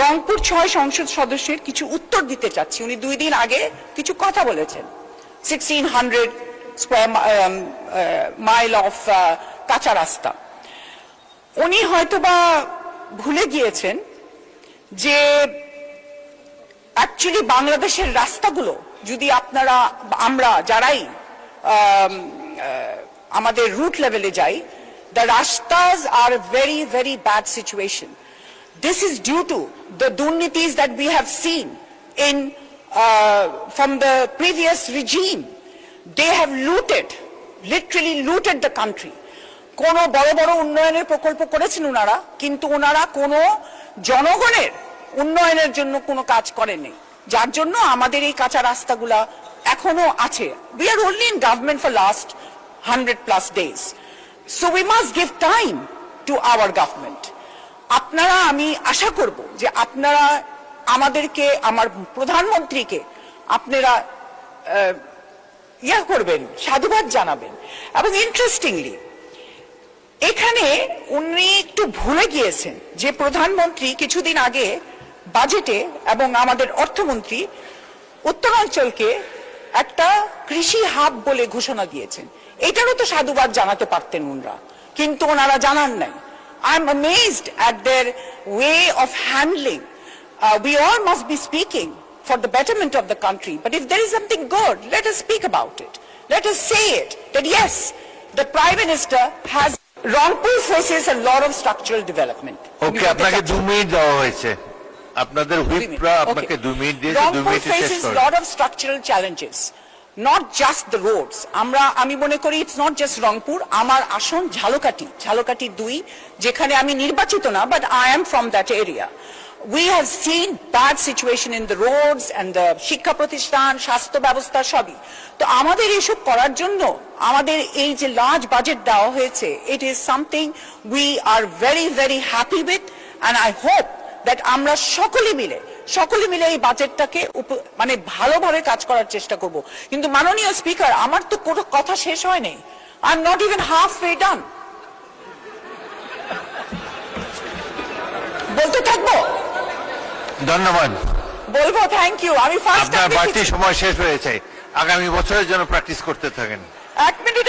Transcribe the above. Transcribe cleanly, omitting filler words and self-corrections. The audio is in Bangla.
রংপুর 6 সংসদ সদস্যের কিছু উত্তর দিতে চাচ্ছি। উনি 2 দিন আগে কিছু কথা বলেছেন। 1600 স্কয়ার মাইল অফ কাঁচা রাস্তা। উনি হয়তোবা ভুলে গিয়েছেন যে অ্যাকচুয়ালি বাংলাদেশের রাস্তাগুলো যদি আমরা যারাই আমাদের রুট লেভেলে যাই, the rastas are a very, very bad situation. This is due to the durnitis that we have seen from the previous regime. They have literally looted the country. কোনো বড় বড় উন্নয়নের প্রকল্প করেছেন ওনারা, কিন্তু ওনারা কোনো জনগণের উন্নয়নের জন্য কোনো কাজ করেননি, যার জন্য আমাদের এই কাঁচা রাস্তাগুলা এখনো আছে। We are only in government for last 100+ days. So we must give time to our government. আপনারা, আমি আশা করব যে আপনারা আমাদেরকে, আমার প্রধানমন্ত্রীকে আপনারা করবেন, সাধুবাদ জানাবেন। এবং ইন্টারেস্টিংলি এখানে উনি একটু ভুলে গিয়েছেন যে প্রধানমন্ত্রী কিছুদিন আগে বাজেটে এবং আমাদের অর্থমন্ত্রী উত্তরাঞ্চলকে একটা কৃষি হাব বলে ঘোষণা দিয়েছেন। এটারও তো সাধুবাদ জানাতে পারতেন ওনারা, কিন্তু ওনারা জানান নাই। I am amazed at their way of handling. We all must be speaking for the betterment of the country, but if there is something good, let us speak about it. Let us say it, that yes, the Prime Minister has, Rangpur faces a lot of structural development. Okay, আপনাকে 2 মিনিট দেওয়া হয়েছে। আপনাদের হুইপরা আপনাকে 2 মিনিট দিয়েছে, 2 মিনিট শেষ করুন। Rangpur faces a lot of structural challenges, not just the roads. আমি মনে করি it's not just রংপুর, আমার আসন ঝালকাঠি 2, যেখানে আমি নির্বাচিত না, but I am from that area. We have seen bad situation in the roads and the শিক্ষা প্রতিষ্ঠান, স্বাস্থ্য ব্যবস্থা সবই। তো আমাদের এসব করার জন্য আমাদের এই যে লার্জ বাজেট দেওয়া হয়েছে, it is something we are very, very happy with, and I hope that আমরা সকলে মিলে এই বাজেটটাকে মানে ভালোভাবে কাজ করার চেষ্টা করব। কিন্তু মাননীয় স্পিকার, আমার তো কোনো কথা শেষ হয়নি। I am not even halfway done. বলতে থাকবো? ধন্যবাদ। বলবো থ্যাংক ইউ। আমি ফার্স্ট আপনার বাড়তি সময় শেষ হয়েছে, আগামী বছরের জন্য প্র্যাকটিস করতে থাকেন। 1 মিনিট